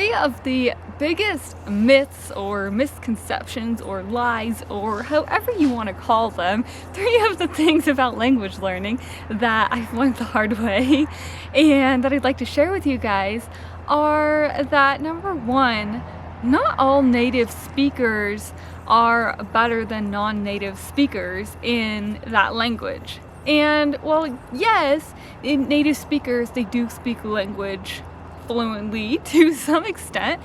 3 of the biggest myths or misconceptions or lies or however you want to call them, 3 of the things about language learning that I've learned the hard way and that I'd like to share with you guys are that number 1, not all native speakers are better than non-native speakers in that language. And well, yes, native speakers, they do speak language fluently to some extent,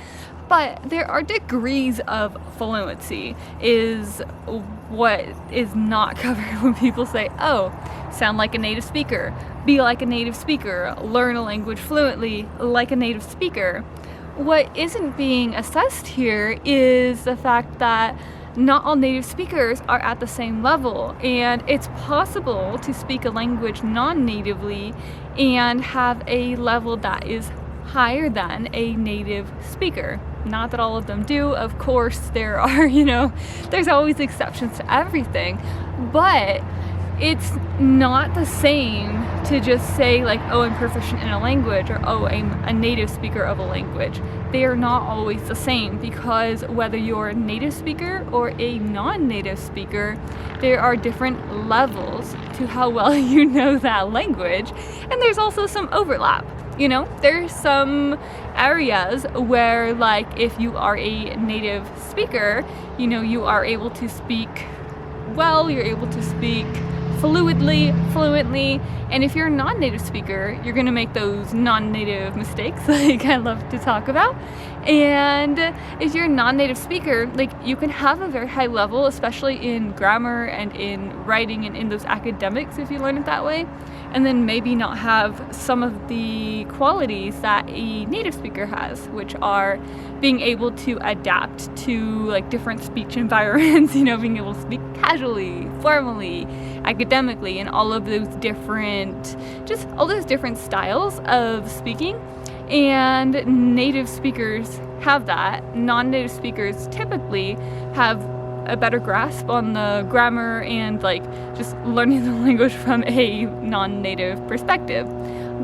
but there are degrees of fluency is what is not covered when people say, oh, sound like a native speaker, be like a native speaker, learn a language fluently like a native speaker. What isn't being assessed here is the fact that not all native speakers are at the same level, and it's possible to speak a language non-natively and have a level that is higher than a native speaker. Not that all of them do, of course there are, there's always exceptions to everything, but it's not the same to just say like, oh, I'm proficient in a language, or oh, I'm a native speaker of a language. They are not always the same, because whether you're a native speaker or a non-native speaker, there are different levels to how well you know that language, and there's also some overlap. There's some areas where, like, if you are a native speaker, you are able to speak well, you're able to speak fluently, and if you're a non-native speaker, you're gonna make those non-native mistakes like I love to talk about. And if you're a non-native speaker, like, you can have a very high level, especially in grammar and in writing and in those academics if you learn it that way, and then maybe not have some of the qualities that a native speaker has, which are being able to adapt to like different speech environments, being able to speak casually, formally, academically, and all of those different styles of speaking. And native speakers have that. Non-native speakers typically have a better grasp on the grammar and like just learning the language from a non-native perspective.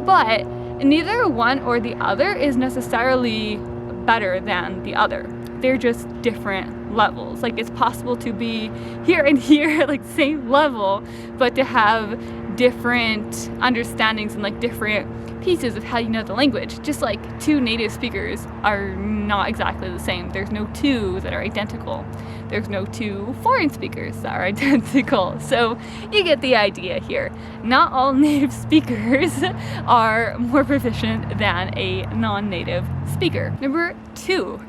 But neither one or the other is necessarily better than the other. They're just different levels. Like, it's possible to be here and here, like same level, but to have different understandings and like different pieces of how you know the language. Just like 2 native speakers are not exactly the same. There's no 2 that are identical. There's no 2 foreign speakers that are identical. So you get the idea here. Not all native speakers are more proficient than a non-native speaker. Number 2,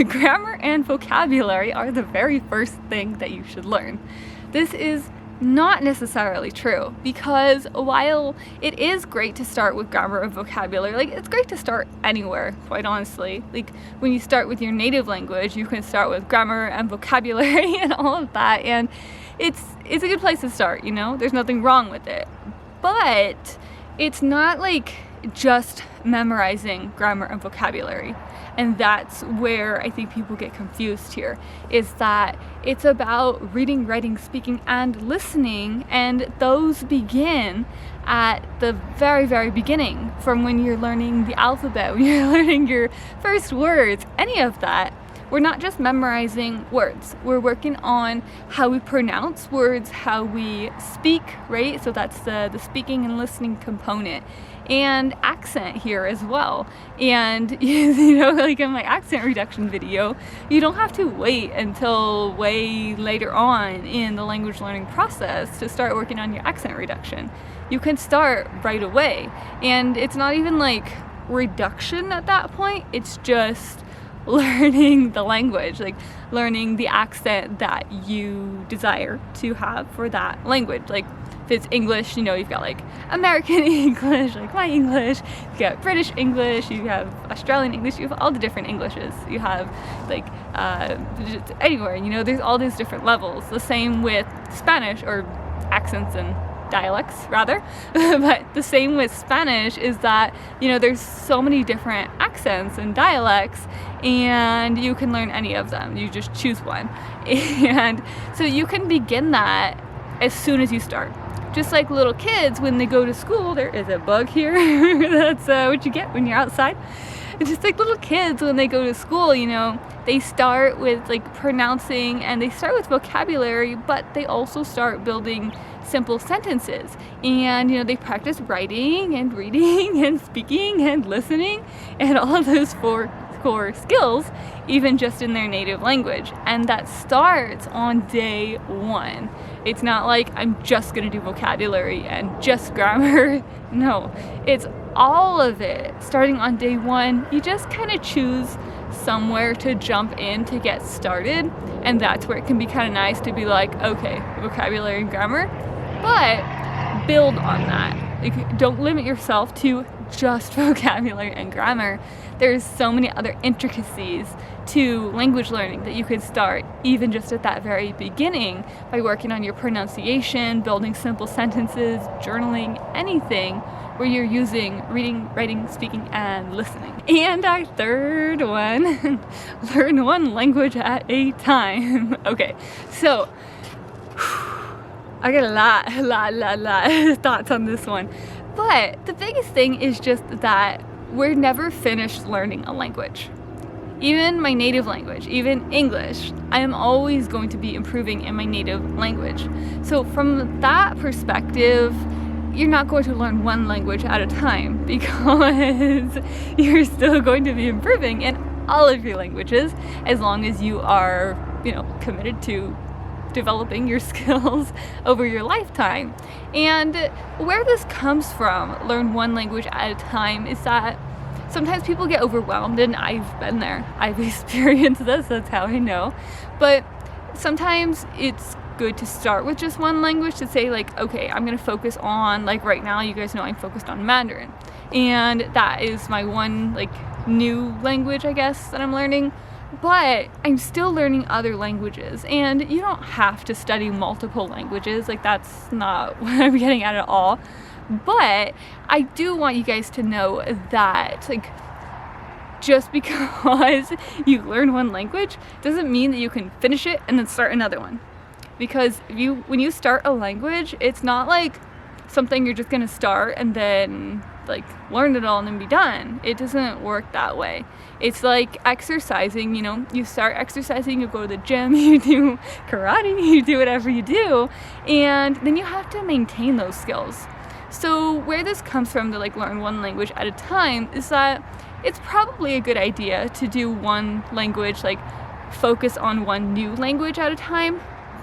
grammar and vocabulary are the very first thing that you should learn. This is not necessarily true, because while it is great to start with grammar and vocabulary, like, it's great to start anywhere, quite honestly. Like, when you start with your native language, you can start with grammar and vocabulary and all of that, and it's a good place to start, there's nothing wrong with it. But it's not like just memorizing grammar and vocabulary. And that's where I think people get confused here, is that it's about reading, writing, speaking, and listening, and those begin at the very, very beginning, from when you're learning the alphabet, when you're learning your first words, any of that. We're not just memorizing words. We're working on how we pronounce words, how we speak, right? So that's the speaking and listening component. And accent here as well. And like in my accent reduction video, you don't have to wait until way later on in the language learning process to start working on your accent reduction. You can start right away. And it's not even like reduction at that point, it's just learning the language, like learning the accent that you desire to have for that language. Like, if it's English, you've got like American English, like my English, you've got British English, you have Australian English, you have all the different Englishes. You have like just anywhere, there's all these different levels. The same with Spanish, or accents and dialects rather. But the same with Spanish is that, there's so many different accents and dialects, and you can learn any of them. You just choose one. And so you can begin that as soon as you start. Just like little kids, when they go to school, there is a bug here. That's what you get when you're outside. just like little kids when they go to school, they start with like pronouncing and they start with vocabulary, but they also start building simple sentences. And they practice writing and reading and speaking and listening and all of those four core skills, even just in their native language. And that starts on day one. It's not like I'm just gonna do vocabulary and just grammar. No, it's all of it starting on day one. You just kind of choose somewhere to jump in to get started, and that's where it can be kind of nice to be like, okay, vocabulary and grammar, but build on that. Like, don't limit yourself to just vocabulary and grammar. There's so many other intricacies to language learning that you could start even just at that very beginning by working on your pronunciation, building simple sentences, journaling, anything where you're using reading, writing, speaking, and listening. And our third one, learn one language at a time. Okay, so I got a lot of thoughts on this one. But the biggest thing is just that we're never finished learning a language. Even my native language, even English, I am always going to be improving in my native language. So from that perspective, you're not going to learn one language at a time because you're still going to be improving in all of your languages as long as you are, committed to developing your skills over your lifetime. And where this comes from, learn one language at a time, is that sometimes people get overwhelmed, and I've been there. I've experienced this, that's how I know. But sometimes it's good to start with just one language, to say like, okay, I'm gonna focus on, like right now, you guys know I'm focused on Mandarin. And that is my one like new language, I guess, that I'm learning. But I'm still learning other languages, and you don't have to study multiple languages. Like, that's not what I'm getting at all. But I do want you guys to know that, like, just because you learn one language doesn't mean that you can finish it and then start another one. Because when you start a language, it's not like something you're just gonna start and then like learn it all and then be done. It doesn't work that way. It's like exercising, you start exercising, you go to the gym, you do karate, you do whatever you do, and then you have to maintain those skills. So where this comes from, to like learn one language at a time, is that it's probably a good idea to do one language, like focus on one new language at a time,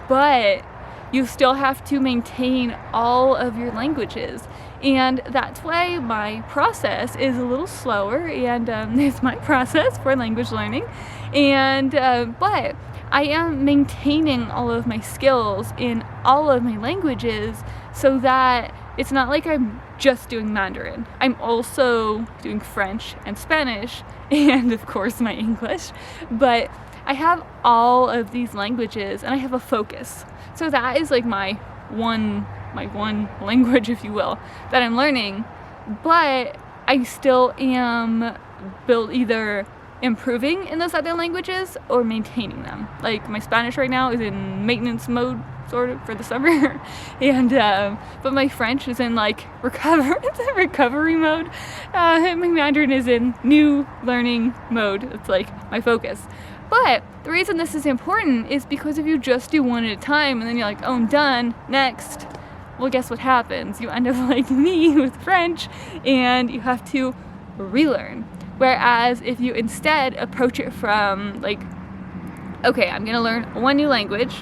but you still have to maintain all of your languages. And that's why my process is a little slower, and it's my process for language learning. And but I am maintaining all of my skills in all of my languages, so that it's not like I'm just doing Mandarin. I'm also doing French and Spanish, and of course my English. But I have all of these languages, and I have a focus. So that is like my one language, if you will, that I'm learning. But I still am either improving in those other languages or maintaining them. Like my Spanish right now is in maintenance mode, sort of, for the summer, and but my French is in like recovery mode. My Mandarin is in new learning mode. It's like my focus. But the reason this is important is because if you just do one at a time and then you're like, oh, I'm done, next, well, guess what happens? You end up like me with French, and you have to relearn. Whereas if you instead approach it from like, okay, I'm gonna learn one new language,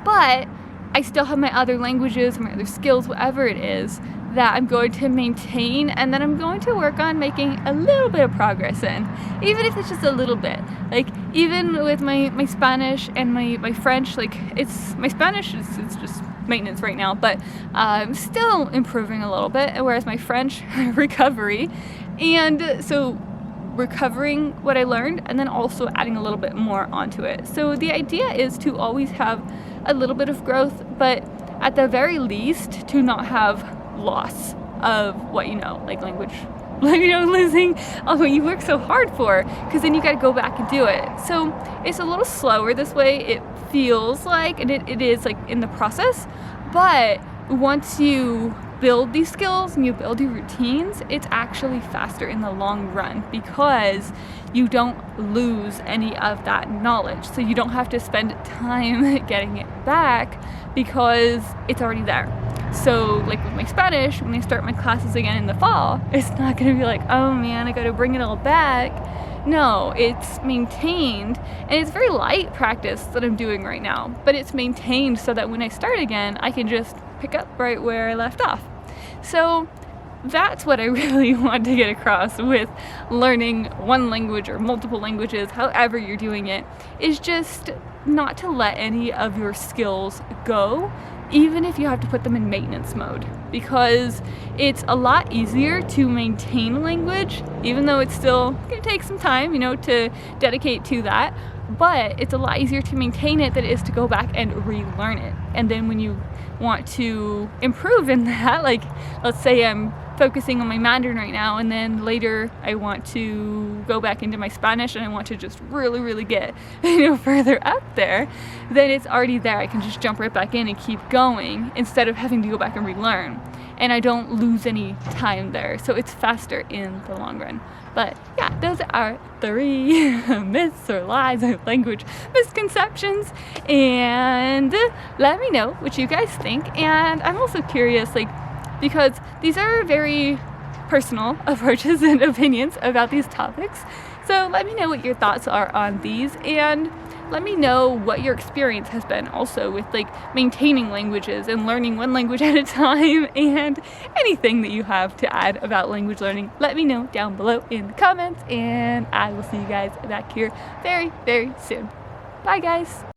but I still have my other languages, my other skills, whatever it is, that I'm going to maintain, and then I'm going to work on making a little bit of progress in, even if it's just a little bit. Like, even with my Spanish and my French, like, my Spanish it's just maintenance right now, but I'm still improving a little bit, whereas my French, recovery. And so recovering what I learned and then also adding a little bit more onto it. So the idea is to always have a little bit of growth, but at the very least to not have loss of what you know, like language, losing of what you work so hard for, because then you got to go back and do it. So it's a little slower this way, it feels like, and it is like in the process, but once you build these skills and you build your routines, it's actually faster in the long run because you don't lose any of that knowledge. So you don't have to spend time getting it back because it's already there. So like with my Spanish, when I start my classes again in the fall, it's not going to be like, oh man, I got to bring it all back. No, it's maintained, and it's very light practice that I'm doing right now, but it's maintained so that when I start again, I can just pick up right where I left off. So that's what I really want to get across with learning one language or multiple languages, however you're doing it, is just not to let any of your skills go, even if you have to put them in maintenance mode, because it's a lot easier to maintain a language, even though it's still going to take some time, to dedicate to that, but it's a lot easier to maintain it than it is to go back and relearn it. And then when you want to improve in that, like let's say I'm focusing on my Mandarin right now, and then later I want to go back into my Spanish and I want to just really get further up there, then it's already there. I can just jump right back in and keep going instead of having to go back and relearn, and I don't lose any time there, so it's faster in the long run. But yeah, those are 3 myths or lies or language misconceptions, and let me know what you guys think. And I'm also curious, because these are very personal approaches and opinions about these topics. So let me know what your thoughts are on these, and let me know what your experience has been also with maintaining languages and learning one language at a time, and anything that you have to add about language learning. Let me know down below in the comments, and I will see you guys back here very soon. Bye guys.